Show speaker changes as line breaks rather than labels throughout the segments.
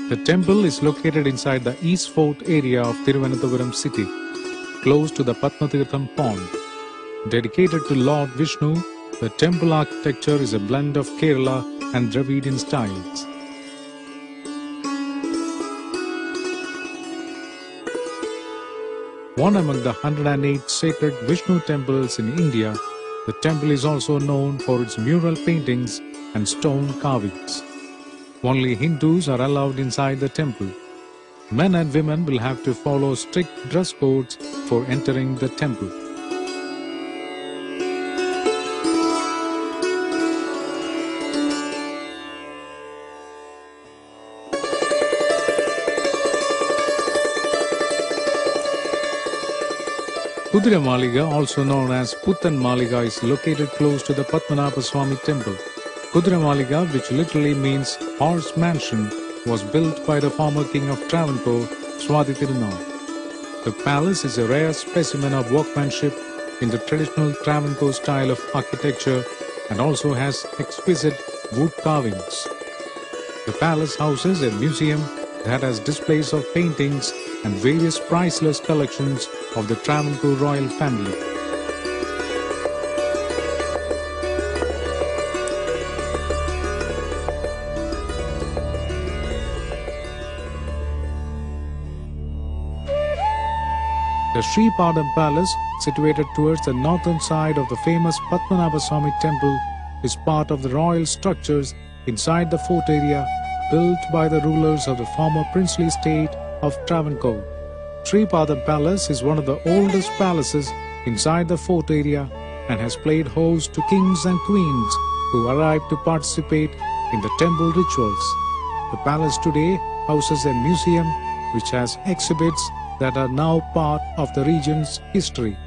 The temple is located inside the East Fort area of Thiruvananthapuram city, close to the Padmatirtham pond. Dedicated to Lord Vishnu, the temple architecture is a blend of Kerala and Dravidian styles. One among the 108 sacred Vishnu temples in India, the temple is also known for its mural paintings and stone carvings. Only Hindus are allowed inside the temple. Men and women will have to follow strict dress codes for entering the temple. Kudira Maliga, also known as Puttan Maliga, is located close to the Padmanabha Swami temple. Kudira Maliga, which literally means horse mansion, was built by the former king of Travancore, Swathi Tirunal. The palace is a rare specimen of workmanship in the traditional Travancore style of architecture and also has exquisite wood carvings. The palace houses a museum that has displays of paintings and various priceless collections of the Travancore royal family. The Sri Padam Palace, situated towards the northern side of the famous Padmanabha Swami temple, is part of the royal structures inside the fort area built by the rulers of the former princely state of Travancore. Sri Padam Palace is one of the oldest palaces inside the fort area and has played host to kings and queens who arrived to participate in the temple rituals. The palace today houses a museum which has exhibits that are now part of the region's history.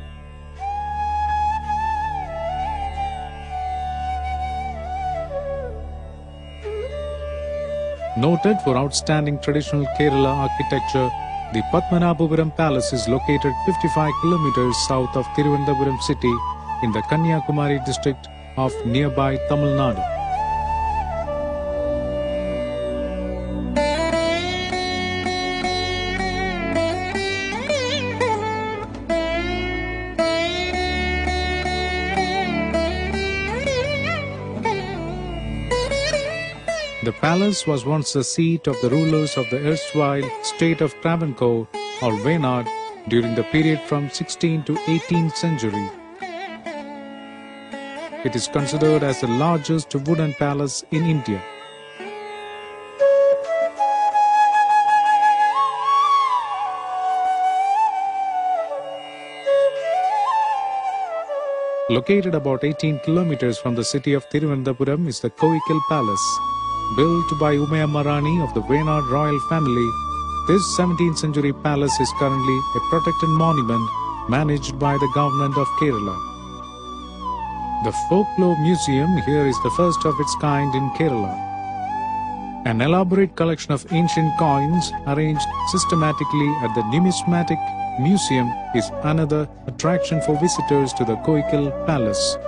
Noted for outstanding traditional Kerala architecture, the Padmanabhapuram Palace is located 55 kilometers south of Thiruvananthapuram city in the Kanyakumari district of nearby Tamil Nadu. The palace was once the seat of the rulers of the erstwhile state of Travancore or Wayanad during the period from 16th to 18th century. It is considered as the largest wooden palace in India. Located about 18 kilometers from the city of Thiruvananthapuram is the Koikil Palace. Built by Umayamma Rani of the Wayanad royal family, this 17th century palace is currently a protected monument managed by the government of Kerala. The Folklore Museum here is the first of its kind in Kerala. An elaborate collection of ancient coins arranged systematically at the Numismatic Museum is another attraction for visitors to the Koikil Palace.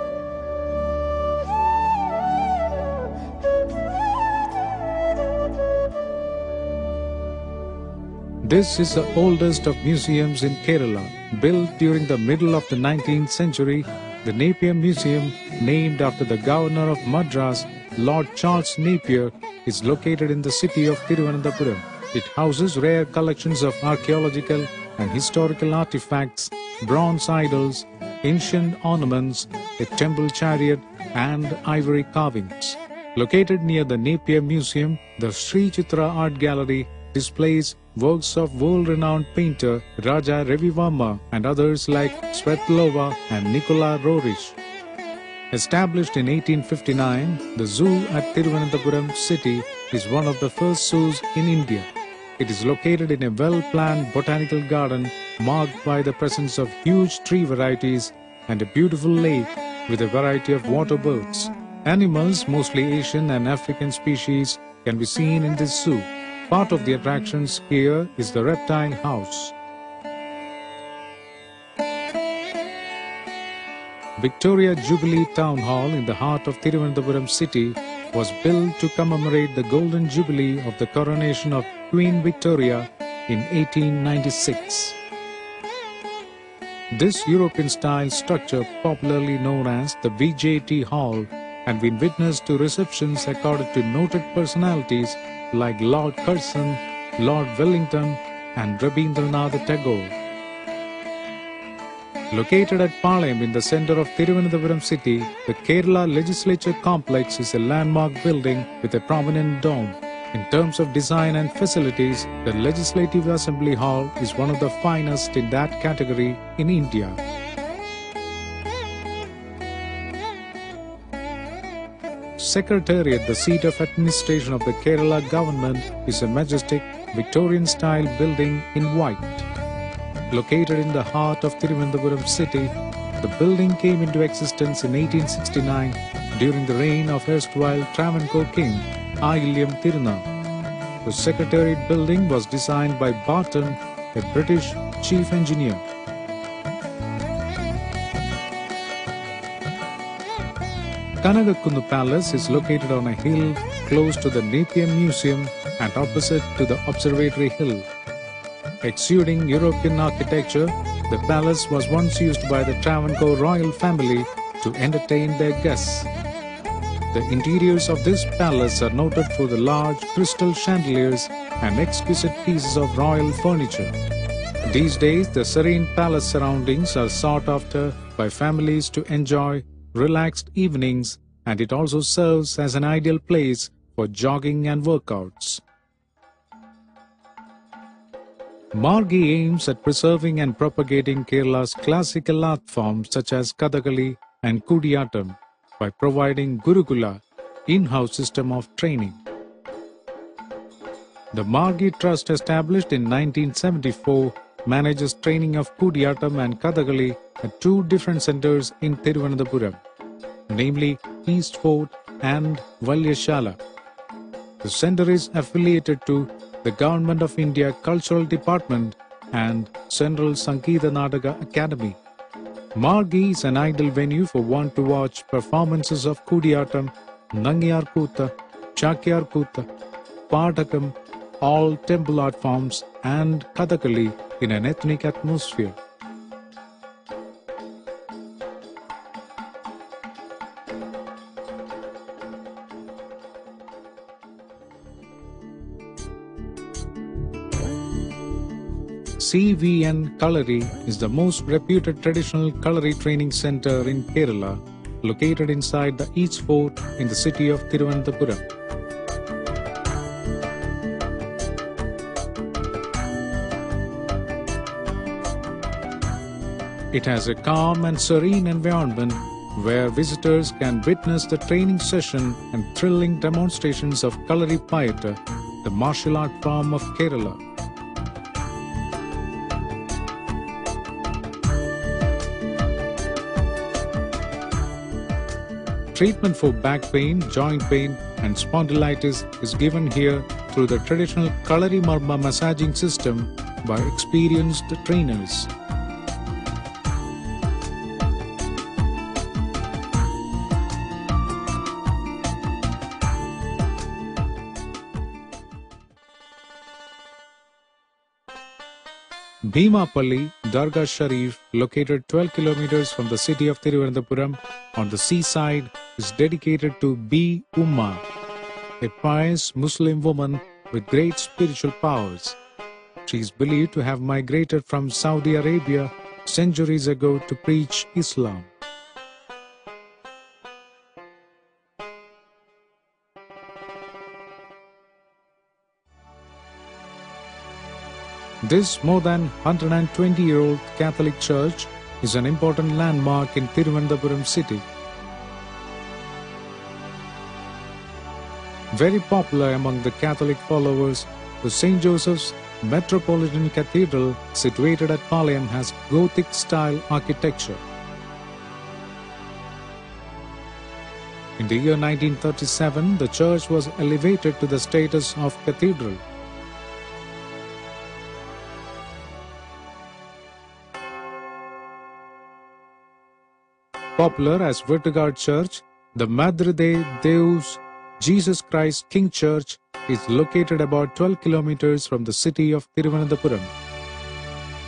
This is the oldest of museums in Kerala. Built during the middle of the 19th century, the Napier Museum, named after the governor of Madras, Lord Charles Napier, is located in the city of Thiruvananthapuram. It houses rare collections of archaeological and historical artifacts, bronze idols, ancient ornaments, a temple chariot, and ivory carvings. Located near the Napier Museum, the Sri Chitra Art Gallery displays works of world-renowned painter Raja Ravivarma and others like Svetlova and Nicola Rorish. Established in 1859, the zoo at Thiruvananthapuram city is one of the first zoos in India. It is located in a well-planned botanical garden marked by the presence of huge tree varieties and a beautiful lake with a variety of water birds. Animals, mostly Asian and African species, can be seen in this zoo. Part of the attractions here is the reptile house. Victoria Jubilee Town Hall in the heart of Thiruvananthapuram city was built to commemorate the golden jubilee of the coronation of Queen Victoria in 1896. This European-style structure, popularly known as the VJT Hall, had been witness to receptions accorded to noted personalities like Lord Curzon, Lord Wellington, and Rabindranath Tagore. Located at Palayam in the center of Thiruvananthapuram city, the Kerala Legislature Complex is a landmark building with a prominent dome. In terms of design and facilities, the Legislative Assembly Hall is one of the finest in that category in India. Secretariat, the seat of administration of the Kerala government, is a majestic Victorian-style building in white. Located in the heart of Thiruvananthapuram city, the building came into existence in 1869 during the reign of erstwhile Travancore king Ayilyam Tirunal. The Secretariat building was designed by Barton, a British chief engineer. Kanagakunnu Palace is located on a hill close to the Nepean Museum and opposite to the Observatory Hill. Exuding European architecture, the palace was once used by the Travancore royal family to entertain their guests. The interiors of this palace are noted for the large crystal chandeliers and exquisite pieces of royal furniture. These days, the serene palace surroundings are sought after by families to enjoy relaxed evenings, and it also serves as an ideal place for jogging and workouts. Margi aims at preserving and propagating Kerala's classical art forms such as Kathakali and Kudiyattam by providing Gurukula, in-house system of training. The Margi Trust, established in 1974, manages training of Kudiyattam and Kathakali at two different centers in Thiruvananthapuram, namely East Fort and Valyashala. The center is affiliated to the Government of India Cultural Department and Central Sangeeta Nataka Academy. Margi is an ideal venue for one to watch performances of Kudiyattam, Nangiyar Kutha, Chakyar Kutha, Padakam, all temple art forms, and Kathakali in an ethnic atmosphere. CVN Kalari is the most reputed traditional Kalari training center in Kerala, located inside the East Fort in the city of Thiruvananthapuram. It has a calm and serene environment where visitors can witness the training session and thrilling demonstrations of Kalari Payattu, the martial art form of Kerala. Treatment for back pain, joint pain, and spondylitis is given here through the traditional Kalari Marma massaging system by experienced trainers. Bhimapalli Dargah Sharif, located 12 kilometers from the city of Thiruvananthapuram on the seaside, is dedicated to B. Umma, a pious Muslim woman with great spiritual powers. She is believed to have migrated from Saudi Arabia centuries ago to preach Islam. This more than 120-year-old Catholic church is an important landmark in Thiruvananthapuram city. Very popular among the Catholic followers, the St. Joseph's Metropolitan Cathedral, situated at Palayam, has Gothic-style architecture. In the year 1937, the church was elevated to the status of cathedral. Popular as Vertigard Church, the Madre de Deus Jesus Christ King Church is located about 12 kilometers from the city of Thiruvananthapuram.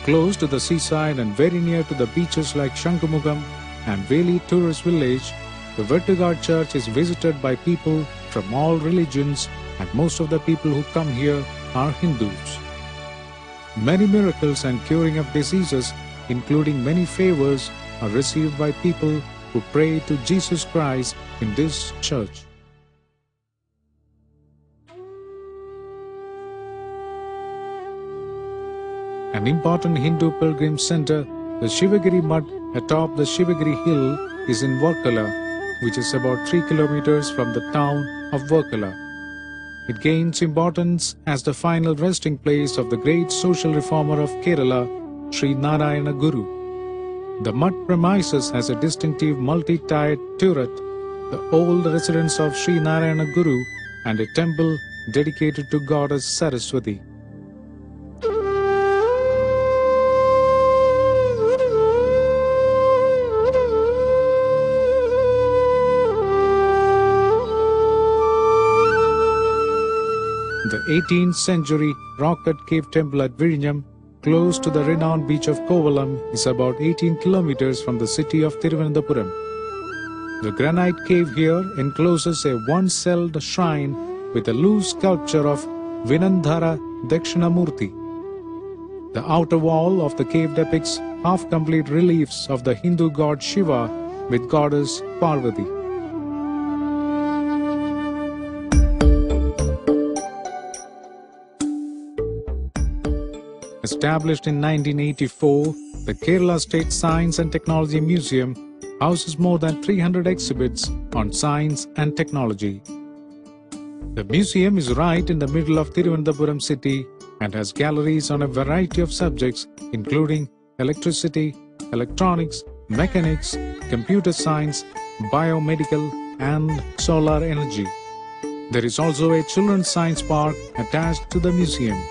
Close to the seaside and very near to the beaches like Shankamugam and Veli Tourist Village, the Vettigard Church is visited by people from all religions, and most of the people who come here are Hindus. Many miracles and curing of diseases, including many favors, are received by people who pray to Jesus Christ in this church. An important Hindu pilgrim center, the Shivagiri Mutt atop the Shivagiri Hill, is in Varkala, which is about 3 kilometers from the town of Varkala. It gains importance as the final resting place of the great social reformer of Kerala, Sri Narayana Guru. The Mutt premises has a distinctive multi-tiered turret, the old residence of Sri Narayana Guru, and a temple dedicated to goddess Saraswati. The 18th century rock-cut cave temple at Vizhinjam, close to the renowned beach of Kovalam, is about 18 kilometers from the city of Thiruvananthapuram. The granite cave here encloses a one-celled shrine with a loose sculpture of Vinandhara Dakshinamurti. The outer wall of the cave depicts half-complete reliefs of the Hindu god Shiva with goddess Parvati. Established in 1984, the Kerala State Science and Technology Museum houses more than 300 exhibits on science and technology. The museum is right in the middle of Thiruvananthapuram city and has galleries on a variety of subjects including electricity, electronics, mechanics, computer science, biomedical and solar energy. There is also a children's science park attached to the museum.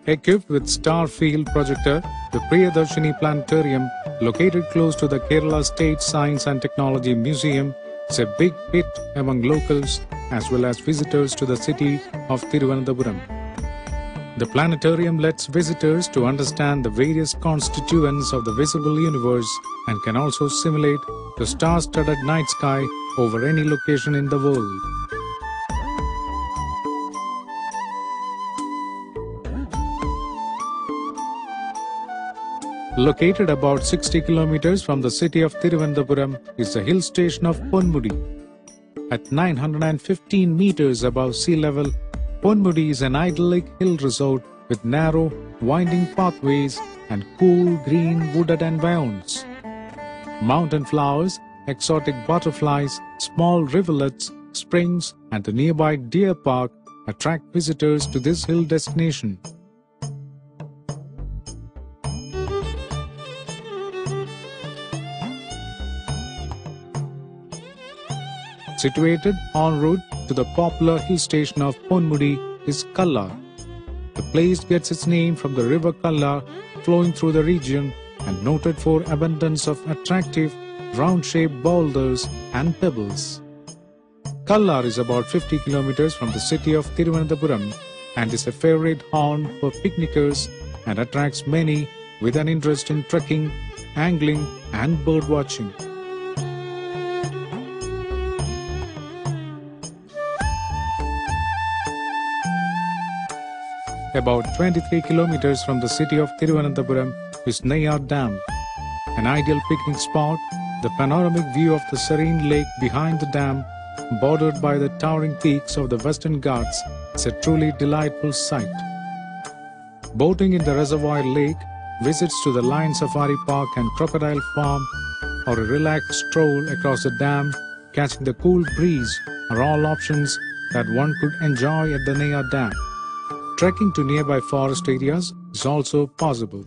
Equipped with star-field projector, the Priyadarshini Planetarium, located close to the Kerala State Science and Technology Museum, is a big hit among locals as well as visitors to the city of Thiruvananthapuram. The planetarium lets visitors to understand the various constituents of the visible universe and can also simulate the star-studded night sky over any location in the world. Located about 60 kilometers from the city of Thiruvananthapuram is the hill station of Ponmudi. At 915 meters above sea level, Ponmudi is an idyllic hill resort with narrow, winding pathways and cool green wooded environs. Mountain flowers, exotic butterflies, small rivulets, springs and the nearby deer park attract visitors to this hill destination. Situated en route to the popular hill station of Ponmudi is Kallar. The place gets its name from the river Kallar flowing through the region and noted for abundance of attractive round-shaped boulders and pebbles. Kallar is about 50 kilometers from the city of Thiruvananthapuram and is a favorite haunt for picnickers and attracts many with an interest in trekking, angling and bird watching. About 23 kilometers from the city of Thiruvananthapuram is Neyyar Dam, an ideal picnic spot. The panoramic view of the serene lake behind the dam, bordered by the towering peaks of the Western Ghats, is a truly delightful sight. Boating in the reservoir lake, visits to the Lion Safari Park and Crocodile Farm, or a relaxed stroll across the dam, catching the cool breeze are all options that one could enjoy at the Neyyar Dam. Trekking to nearby forest areas is also possible.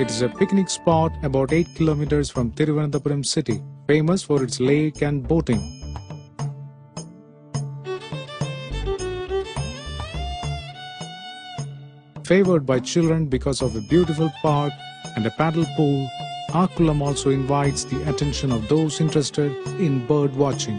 It is a picnic spot about 8 kilometers from Thiruvananthapuram city, famous for its lake and boating. Favored by children because of a beautiful park and a paddle pool, Akkulam also invites the attention of those interested in bird watching.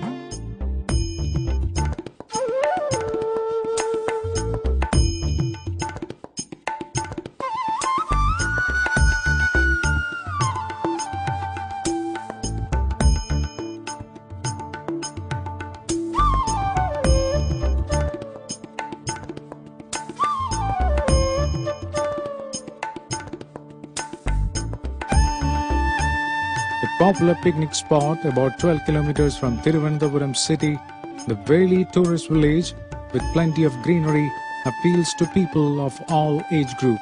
A popular picnic spot about 12 kilometers from Thiruvananthapuram city, the Veli tourist village with plenty of greenery appeals to people of all age group.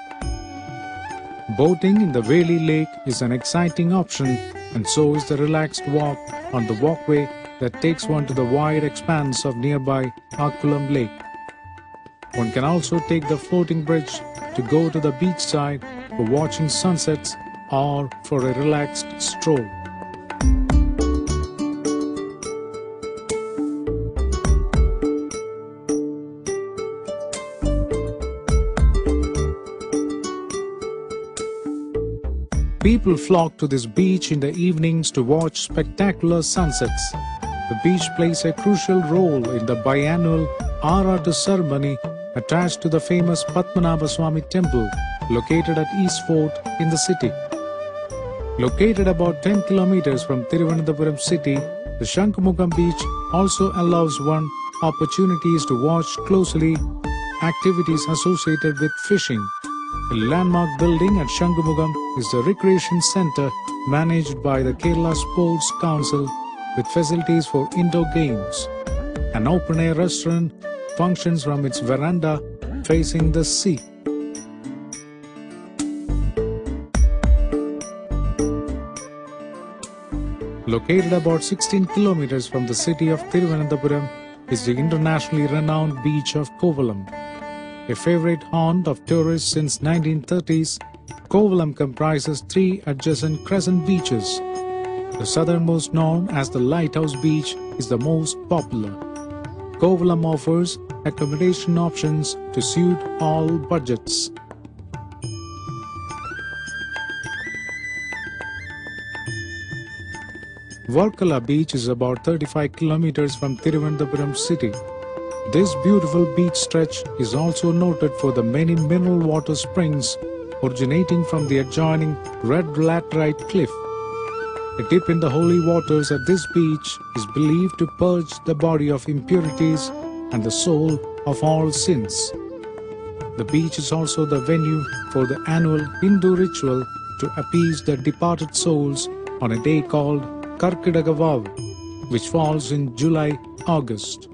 Boating in the Veli lake is an exciting option, and so is the relaxed walk on the walkway that takes one to the wide expanse of nearby Akkulam lake. One can also take the floating bridge to go to the beach side for watching sunsets or for a relaxed stroll. People flock to this beach in the evenings to watch spectacular sunsets. The beach plays a crucial role in the biannual Aaradu ceremony attached to the famous Padmanabha Swami temple located at East Fort in the city. Located about 10 kilometers from Thiruvananthapuram city, the Shankamugam beach also allows one opportunities to watch closely activities associated with fishing. A landmark building at Shankamugam is the recreation center managed by the Kerala Sports Council with facilities for indoor games. An open-air restaurant functions from its veranda facing the sea. Located about 16 kilometers from the city of Thiruvananthapuram is the internationally renowned beach of Kovalam. A favorite haunt of tourists since 1930s, Kovalam comprises 3 adjacent crescent beaches. The southernmost, known as the Lighthouse Beach, is the most popular. Kovalam offers accommodation options to suit all budgets. Varkala Beach is about 35 kilometers from Thiruvananthapuram city. This beautiful beach stretch is also noted for the many mineral water springs originating from the adjoining Red Laterite Cliff. A dip in the holy waters at this beach is believed to purge the body of impurities and the soul of all sins. The beach is also the venue for the annual Hindu ritual to appease the departed souls on a day called Karkidaka Vavu, which falls in July-August.